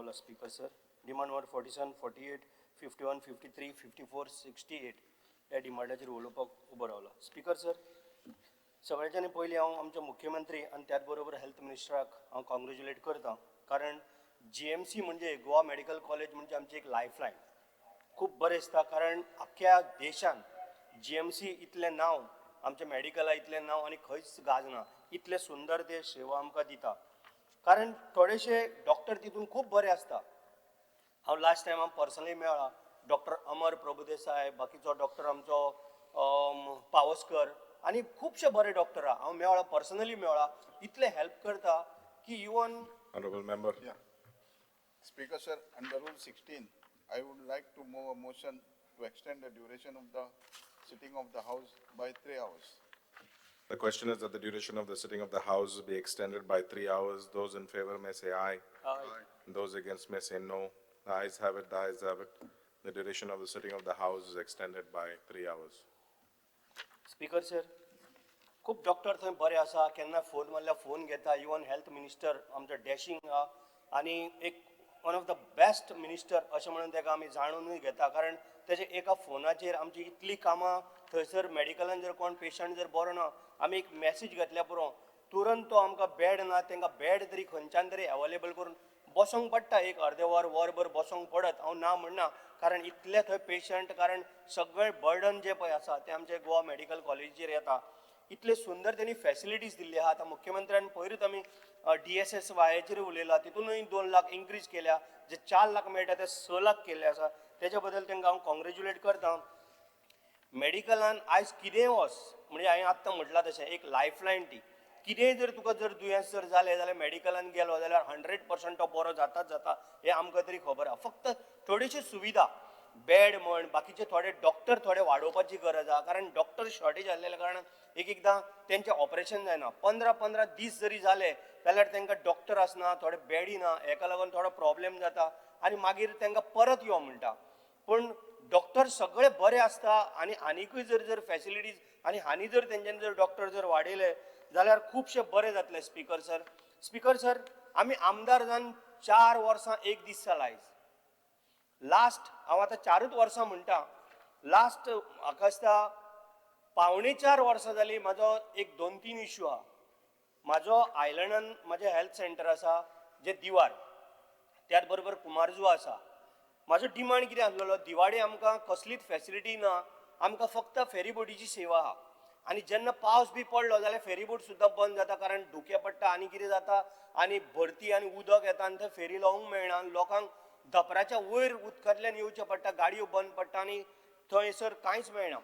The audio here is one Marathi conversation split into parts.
रावला स्पीकर सर. डिमांड नंबर 47, 48, 51, 53, 54, 68 या डिमांडाचेर उलोवपाक उबो रावला. स्पीकर सर, सगळ्यांनी पयलीं हांव आमचे मुख्यमंत्री आनी त्याच बरोबर हेल्थ मिनिस्टराक हांव कॉंग्रेच्युलेट करता. कारण GMC म्हणजे गोवा मेडिकल कॉलेज म्हणजे आमची एक लायफलायन. खूब बरें दिसता कारण आख्ख्या देशान GMC इतलें नांव, आमच्या मेडिकला इतलें नांव आनी खंयच गाजना. इतले सुंदर ते सेवा आमकां दिता. कारण थोडेशे डॉक्टर तितून खूब बरे आसता. हांव लास्ट टायम हांव पर्सनली मेळ्ळा डॉक्टर अमर प्रभुदेसाय, बाकीचो डॉक्टर आमचो पावसकर आनी खुबशे बरे डॉक्टर हांव मेळ्ळा, पर्सनली मेळ्ळा. इतले हेल्प करता की even Honorable member. Yeah. Speaker, sir, under Rule 16, I would like to move a motion to extend the duration of the sitting of the House by 3 hours. The question is that the duration of the sitting of the House be extended by 3 hours. Those in favor may say aye. Aye. Those against may say no. The ayes have it, the ayes have it. The duration of the sitting of the House is extended by 3 hours. Speaker sir, खूब डॉक्टर थंय बरे आसा. केन्ना फोन मारल्यार फोन घेता. इवन हेल्थ मिनिस्टर आमचो डॅशिंग आहा आनी एक one of the best minister अशें म्हणून ताका आमी जाणूनूय घेता. कारण तेजे एका फोनाचेर आमची इतली कामां थंयसर मेडिकलान जर कोण पेशंट जर बरो ना, आमी एक मॅसेज घातल्या पुरो तुरंत तो आमकां बेड ना तांकां बेड तरी खंयच्यान तरी अवेलेबल करून बसोंक पडटा. एक अर्दे वरभर बसोंक पडत. हांव ना म्हणना कारण इतले थंय पेशंट, कारण सगळे बर्डन जे पळय आसा ते आमचे गोवा मेडिकल कॉलेजीचेर येता. इतले सुंदर त्यांनी फॅसिलिटीज दिल्ली आहा. आतां मुख्यमंत्र्यान पयरूच आमी DSSYचेर उलयला, तितूनय 2 लाख इन्क्रीज केल्या. जे 4 लाख मेळटा ते 6 लाख केल्ले आसा. तेच्या बद्दल तांकां हांव कॉंग्रेच्युलेट करता. मेडिकलान आयज कितेंय वच म्हणजे हांवें आत्तां म्हटलां तशें एक लायफलायन ती. कितेंय जर तुका जर दुयेंस जर जालें जाल्यार मेडिकलान गेलो जाल्यार 100% तो बरो जाताच जाता हें आमकां तरी खबर आहा. फक्त थोडीशी सुविधा बेड म्हण बाकीचे थोडे डॉक्टर थोडे वाडोवपाची गरज आहा. कारण डॉक्टर शॉर्टेज आसलेल्या कारणान एकदां तेंचें ऑपरेशन जायना. 15-15 दीस जरी जाले जाल्यार तांकां डॉक्टर आसना, थोडे बेडी ना. हेका लागून थोडो प्रॉब्लेम जाता आनी मागीर तांकां परत यो म्हणटा. पूण डॉक्टर सगळे बरे आसता आनी आनीकूय जर फॅसिलिटीज आनी हानी जर तेंच्यांनी जर डॉक्टर जर वाडयले जाल्यार खुबशे बरें जातलें. स्पीकर सर, स्पीकर सर, आमी आमदार जावन 4 वर्सां 1 दीस जाला आयज. लास्ट हांव आतां 4च वर्सां म्हणटा. लास्ट म्हाका दिसता 4.5 वर्सां जालीं म्हाजो एक 2-3 इश्यू आहा. म्हाजो आयलंडान म्हाजें हेल्थ सेंटर आसा जें दिवार, त्याच बरोबर कुमारजुआ आसा. म्हाजो डिमांड कितें आसलेलो, दिवाडे आमकां कसलीच फॅसिलिटी ना, आमकां फक्त फेरीबोटीची सेवा आहा. आनी जेन्ना पावस बी पडलो जाल्यार फेरीबोट सुद्दां बंद जाता कारण धुकें पडटा आनी कितें जाता आनी भरती आनी उदक येता आनी थंय फेरी लावंक मेळना. लोकांक धपराच्या वयर उदकांतल्यान येवचें पडटा, गाडयो बंद पडटा आनी थंयसर कांयच मेळना.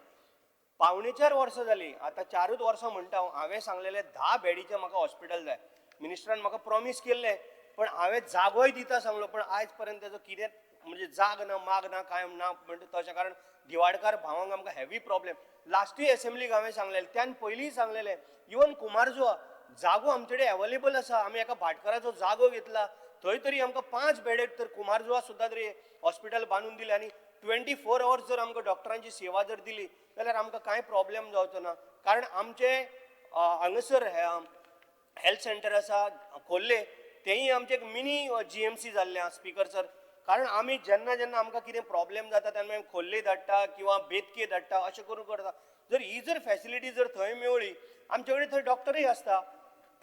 4.5 वर्सां जालीं. आतां 4च वर्सां म्हणटा हांवें सांगलेलें 10 बेडीचें म्हाका हॉस्पिटल जाय. मिनिस्टरान म्हाका प्रॉमीस केल्लें पण हांवें जागोय दिता सांगलो पण आयज पर्यंत तेजो कितें म्हणजे जाग ना माग ना कांय ना म्हणजे तशें. कारण दिवाडकार भावांक आमकां हेवी प्रॉब्लेम. लास्टूय एसेंब्लीक हांवें सांगलेलें, त्यान पयलींय सांगलेलें इवन कुमारजुआ जागो आमचे कडेन अवेलेबल आसा. आमी एका भाटकाराचो जागो घेतला, थंय तरी आमकां 5 बेडेक तर कुमारजुआ सुद्दां तरी हॉस्पिटल बांदून दिलें. आनी 24 hours जर आमकां डॉक्टरांची सेवा जर दिली जाल्यार आमकां कांय प्रॉब्लेम जावचो ना. कारण आमचे हांगासर हेल्थ सेंटर आसा खोर्ले, तेंय आमचें एक मिनी GMC जाल्लें आहा. स्पीकर सर, कारण आमी जेन्ना जेन्ना आमकां कितें प्रॉब्लेम जाता तेन्ना आमी खोर्ले धाडटा किंवा बेतके धाडटा अशें करून करता. जर ही जर फॅसिलिटी जर थंय मेळ्ळी, आमचे कडेन थंय डॉक्टरूय आसता.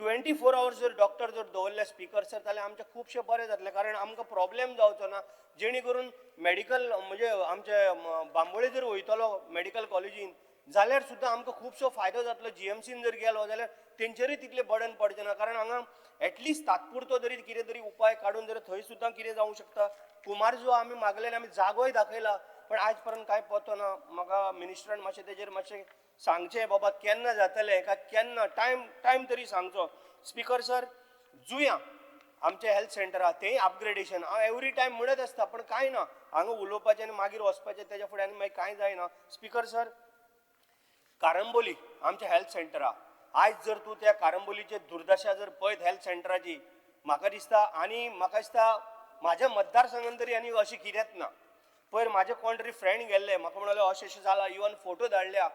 24 hours जर डॉक्टर जर दवरले स्पीकर सर जाल्यार आमचें खुबशें बरें जातलें. कारण आमकां प्रॉब्लेम जावचो ना. जेणे करून मेडिकल म्हणजे आमचे बांबोळे जर वयतलो मेडिकल कॉलेजीन जाल्यार सुद्दां आमकां खुबसो फायदो जातलो. GMCन जर गेलो जाल्यार तेंचेरूय तितलें बर्डन पडचें ना. कारण हांगा एटलिस्ट तात्पुरतो तरी कितें तरी उपाय काडून जर थंय सुद्दां कितें जावंक शकता. कुमारजुआ आमी मागलेलें, आमी जागोय दाखयला पण आयज पर्यंत कांय पत्तो ना. म्हाका मिनिस्टरान मातशें तेजेर मातशें सांगचें बाबा केन्ना जातलें काय केन्ना टायम तरी सांगचो. स्पीकर सर, जुंया आमचे हेल्थ सेंटर आहा तेंय अपग्रेडेशन हांव एवरी टायम म्हणत आसता पण कांय ना. हांगा उलोवपाचें आनी मागीर वचपाचें तेच्या फुडें आनी मागीर कांय जायना. स्पीकर सर, कारंबोली आमचें हेल्थ सेंटर आहा. आयज जर तूं त्या कारंबोलीचे दुर्दशा जर पळयत हेल्थ सेंटराची, म्हाका दिसता आनी म्हाका दिसता म्हाज्या मतदारसंघान तरी आनी अशें कितेंच ना. पयर म्हाजे कोण तरी फ्रेंड गेल्ले, म्हाका म्हणलें अशें अशें जालां, इवन फोटो धाडल्या.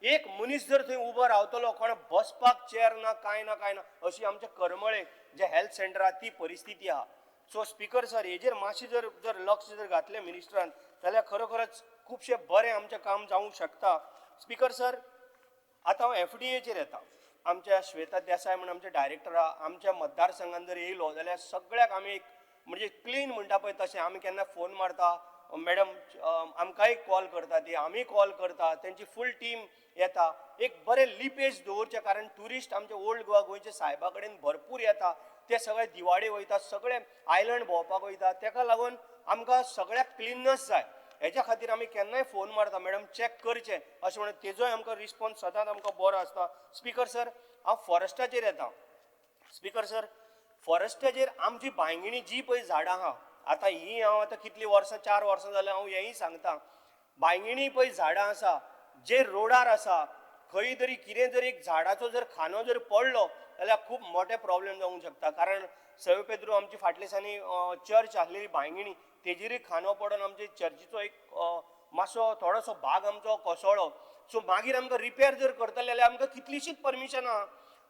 एक मनीस जर थंय उबो रावतलो, कोण बसपाक चेअर ना कांय ना कांय ना, अशी आमच्या करमळे जे हेल्थ सेंटर आहा ती परिस्थिती आहा. सो स्पीकर सर हेजेर मातशें जर लक्ष जर घातलें मिनिस्टरान जाल्यार खरोखरच खुबशें बरें आमचें काम जावंक शकता. स्पीकर सर आतां हांव FDAचेर येता. आमच्या श्वेता देसाय म्हणून आमचे डायरेक्टर आहा, आमच्या मतदारसंघान जर येयलो जाल्यार सगळ्याक आमी एक म्हणजे क्लीन म्हणटा पळय तशें आमी केन्ना फोन मारता मॅडम आमकांय कॉल करता ती आमी कॉल करता तेंची फूल टीम येता. एक बरें लिपेज दवरचें कारण ट्युरिस्ट आमचे ओल्ड गोवा गोंयचे सायबा कडेन भरपूर येता. ते सगळे दिवाडे वयता सगळे आयलंड भोंवपाक वयता ताका लागून आमकां सगळ्याक क्लिननेस जाय. हेच्या खातीर आमी केन्नाय फोन मारता मॅडम चॅक करचें अशें म्हणून तेजोय आमकां रिस्पॉन्स सदांच आमकां बरो आसता. स्पीकर सर हांव फॉरेस्टाचेर येता. स्पीकर सर फॉरेस्टाचेर आमची बांयगिणी जी पळय झाडां आहा आतां ही हांव आतां कितलीं वर्सां 4 वर्सां जाल्यार हांव हेंय सांगता बांयगिणी पळय झाडां आसा जे रोडार आसा खंय तरी कितें जर एक झाडाचो जर खानो जर पडलो जाल्यार खूब मोठे प्रॉब्लेम जावंक शकता. कारण सव पेद्रू आमची फाटल्या दिसांनी चर्च आसलेली बांयगिणी तेजेरूय खानो पडोन आमचे चर्चीचो एक मातसो थोडोसो भाग आमचो कोसळ्ळो. सो मागीर आमकां रिपेर जर करतले जाल्यार आमकां कितलीशींच परमिशन आहा.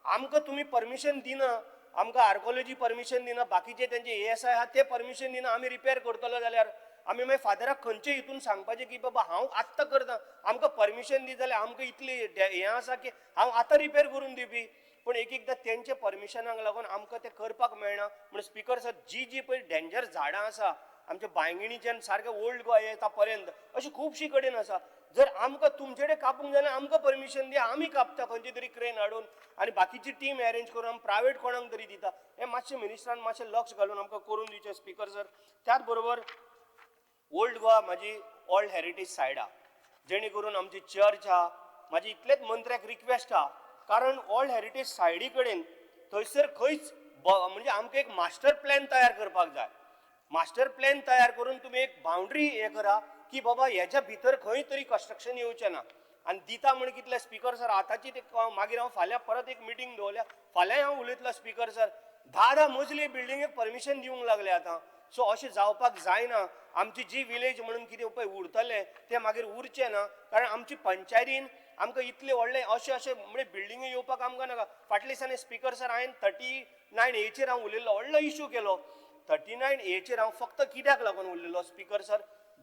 आमकां तुमी परमिशन दिना आमकां आर्कोलॉजी परमिशन दिना बाकीचे तेंचे ASI आहा ते परमिशन दिना आमी रिपेर करतलो जाल्यार आमी मागीर फादराक खंयचे हितून सांगपाचें की बाबा हांव आत्तां करता आमकां परमिशन दी जाल्यार आमकां इतली हें आसा की हांव आतां रिपेर करून दिवपी. पूण एक एकदां तेंचे परमिशनाक लागून आमकां तें करपाक मेळना. म्हणून स्पीकर सर जी पळय डेंजर झाडां आसा आमच्या बांयगिणीच्यान सारकें ओल्ड गोवा येता पर्यंत अशी खुबशी कडेन आसा. जर आमकां तुमचे कडेन कापूंक जाल्यार आमकां परमिशन दिया आमी कापता खंयची तरी क्रेन हाडून आनी बाकीची टीम अरेंज करून आमी प्रायवेट कोणाक तरी दिता. हें मातशें मिनिस्टरान मातशें लक्ष घालून आमकां करून दिवचें स्पीकर सर. त्याच बरोबर ओल्ड गोवा म्हाजी ऑल्ड हेरिटेज सायड आहा जेणे करून आमची चर्च आहा. म्हाजी इतलेच मंत्र्याक रिक्वेस्ट आहा कारण ऑल्ड हेरिटेज सायडी कडेन थंयसर खंयच म्हणजे आमकां एक मास्टर प्लॅन तयार करपाक जाय. मास्टर प्लॅन तयार करून तुमी एक बाउंड्री हें करा की बाबा हेच्या भितर खंय तरी कन्स्ट्रक्शन येवचें ना. आनी दिता म्हण कितले स्पीकर सर आतांची मागीर हांव फाल्यां परत एक मिटींग दवरल्या फाल्यां हांव उलयतलो स्पीकर सर 10 मजली बिल्डिंगेक परमिशन दिवंक लागले आतां. सो अशें जावपाक जायना. आमची जी विलेज म्हणून कितें पळय उरतलें तें मागीर उरचें ना कारण आमची पंचायतीन आमकां इतले व्हडले अशें म्हणजे बिल्डिंगे येवपाक आमकां नाका. फाटल्या दिसांनी स्पीकर सर हांवें 39A हांव उलयल्लो व्हडलो इश्यू केलो. 39A हांव फक्त कित्याक लागून उरलेलो स्पीकर सर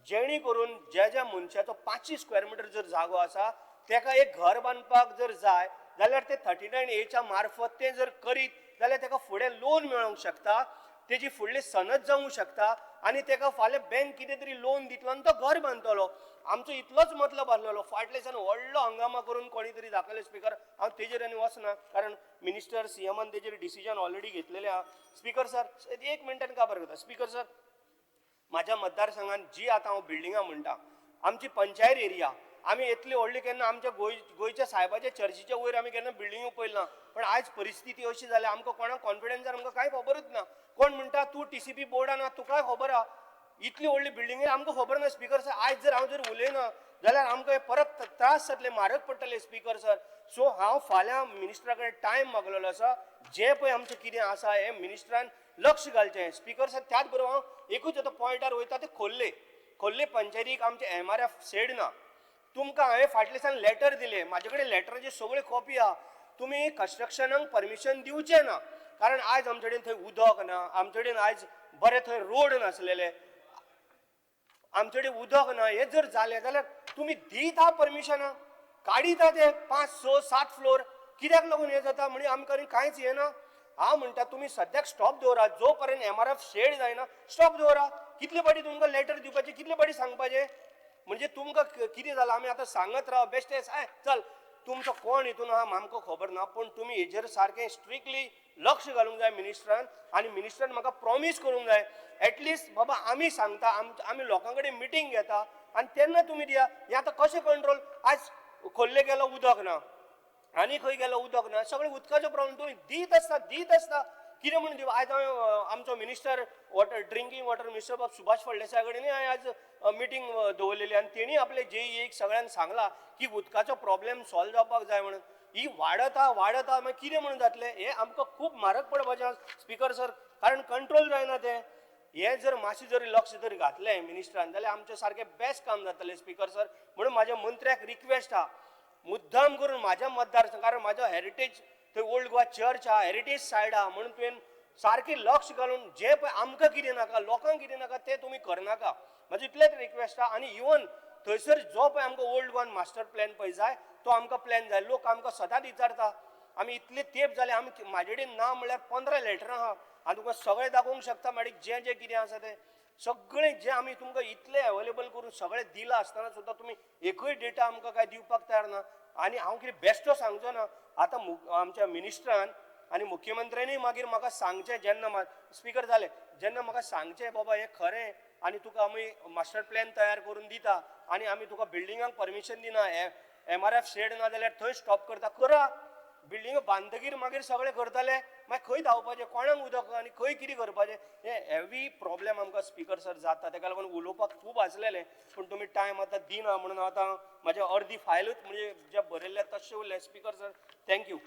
जेणे करून ज्या मनशाचो 500 स्क्वेअर मिटर जर जागो आसा तेका एक घर बांदपाक जर जाय जाल्यार ते 39A मार्फत ते जर करीत जाल्यार तेका फुडें लोन मेळोंक शकता. तेजी फुडली सनद जावंक शकता आनी तेका फाल्यां बँक कितें तरी लोन दितलो आनी तो घर बांदतलो. आमचो इतलोच मतलब आसलेलो. फाटल्या दिसांनी व्हडलो हंगामा करून कोणी तरी दाखयले स्पीकर हांव तेजेर आनी वचना कारण मिनिस्टर CMन तेजेर डिसिजन ऑलरेडी घेतलेलें आहा. स्पीकर सर 1 मिनटान काबार करता. स्पीकर सर म्हाज्या मतदारसंघान जी आतां हांव बिल्डिंगां म्हणटा आमची पंचायत एरिया आमी इतली व्हडली केन्ना आमच्या गोंयच्या सायबाच्या चर्चीच्या वयर आमी केन्ना बिल्डिंगो पळयल्यो ना. पण आयज परिस्थिती अशी जाल्या आमकां कोणाक कॉन्फिडन्स आमकां कांय खबरूच ना. कोण म्हणटा तूं TCP बोर्डान आहा तुकाय खबर आहा इतली व्हडली बिल्डिंगे आमकां खबर ना. स्पीकर सर आयज जर हांव जर उलयना जाल्यार आमकां परत त्रास जातले म्हारग पडटले स्पीकर सर. सो हांव फाल्यां मिनिस्टरा कडेन टायम मागलेलो आसा जें पळय आमचें कितें आसा हें मिनिस्टरान लक्ष घालचें. स्पीकर सर त्याच बरोबर हांव एकूच आतां पॉयंटार वयता ते खोल्ले पंचायतीक आमचे MRF सेड ना. तुमकां हांवें फाटल्या दिसांनी लेटर दिलें म्हाजे कडेन लेटराची सगळ्यो कॉपी आहा. तुमी कन्स्ट्रक्शनाक परमिशन दिवचें ना कारण आयज आमचे कडेन थंय उदक ना आमचे कडेन आयज बरे थंय रोड नासलेले आमचे कडेन उदक ना. हें जर जालें जाल्यार तुमी दिता परमिशनां काडिता ते 5, 6, 7 फ्लोर कित्याक लागून हें जाता म्हणजे आमकां कांयच हें ना. हांव म्हणटा तुमी सद्याक स्टॉप दवरा जो पर्यंत MRF सेड जायना स्टॉप दवरा. कितले फावटी तुमकां लेटर दिवपाचें कितले फावटी सांगपाचें म्हणजे तुमकां कितें जालां आमी आतां सांगत राव बेश्टेच चल तुमचो कोण हितून आहा आमकां खबर ना. पूण तुमी हेजेर सारकें स्ट्रिक्टली लक्ष घालूंक जाय मिनिस्टरान आनी मिनिस्टरान म्हाका प्रॉमीस करूंक जाय एटलिस्ट बाबा आमी सांगता आमी लोकां कडेन मिटींग घेता आनी तेन्ना तुमी दिया. हें आतां कशें कंट्रोल आयज खोल्ले गेलो उदक ना आनी खंय गेलो उदक ना सगळें उदकाचो प्रॉब्लेम तुमी दीत आसता कितें म्हणून दिवं. आयज हांवें आमचो मिनिस्टर ड्रिंकींग वॉटर मिनिस्टर बाब सुभाष फळदेसाय कडेन हांवें आज मिटींग दवरलेली आनी तेणी आपले JEAक सगळ्यांक सांगलां की उदकाचो प्रॉब्लेम सॉल्व जावपाक जाय म्हणून. ही वाडता मागीर कितें म्हणून जातलें हें आमकां खूब म्हारग पडपाचें स्पीकर सर कारण कंट्रोल जायना तें. हें जर मातशें जरी लक्ष जरी घातलें मिनिस्टरान जाल्यार आमचें सारकें बेस्ट काम जातलें स्पीकर सर. म्हणून म्हाज्या मंत्र्याक रिक्वेस्ट आहा मुद्दाम करून म्हाज्या मतदार कारण म्हाजो हेरिटेज थंय ओल्ड गोवा चर्च आहा हेरिटेज सायड आहा म्हणून तुवें सारकी लक्ष घालून जे पळय आमकां कितें नाका लोकांक कितें नाका तें तुमी करनाका म्हाजी इतलेंच रिक्वेस्ट आहा आनी इवन थंयसर जो पळय आमकां ओल्ड वन मास्टर प्लॅन पळय जाय तो आमकां प्लॅन जाय लोक आमकां सदांच विचारता आमी इतले तेंप जाले आमी म्हाजे कडेन ना म्हणल्यार 15 लेटरां आहा हांव तुमकां सगळें दाखोवंक शकता मॅडम जें जें कितें आसा तें सगळें जें आमी तुमकां इतलें अवेलेबल करून सगळें दिलां आसतना सुद्दां तुमी एकूय डेटा आमकां काय दिवपाक तयार ना आनी हांव कितें बेश्टो सांगचो ना आतां आमच्या मिनिस्टरान आनी मुख्यमंत्र्यांनी मागीर म्हाका सांगचें जेन्ना स्पीकर जाले जेन्ना म्हाका सांगचें बाबा हें खरें आनी तुका आमी मास्टर प्लॅन तयार करून दिता आनी आमी तुका बिल्डिंगाक परमिशन दिना MRF शेड ना जाल्यार थंय स्टॉप करता करा बिल्डिंग बांदगीर मागीर सगळें करतले मागीर खंय धांवपाचें कोणाक उदक आनी खंय कितें करपाचें हें हेवी प्रॉब्लेम आमकां स्पीकर सर जाता तेका लागून उलोवपाक खूब आसलेलें पूण तुमी टायम आतां दिना म्हणून आतां म्हाजें अर्दी फायलूच म्हणजे जें बरयल्लें तशें उरलें स्पीकर सर थँक्यू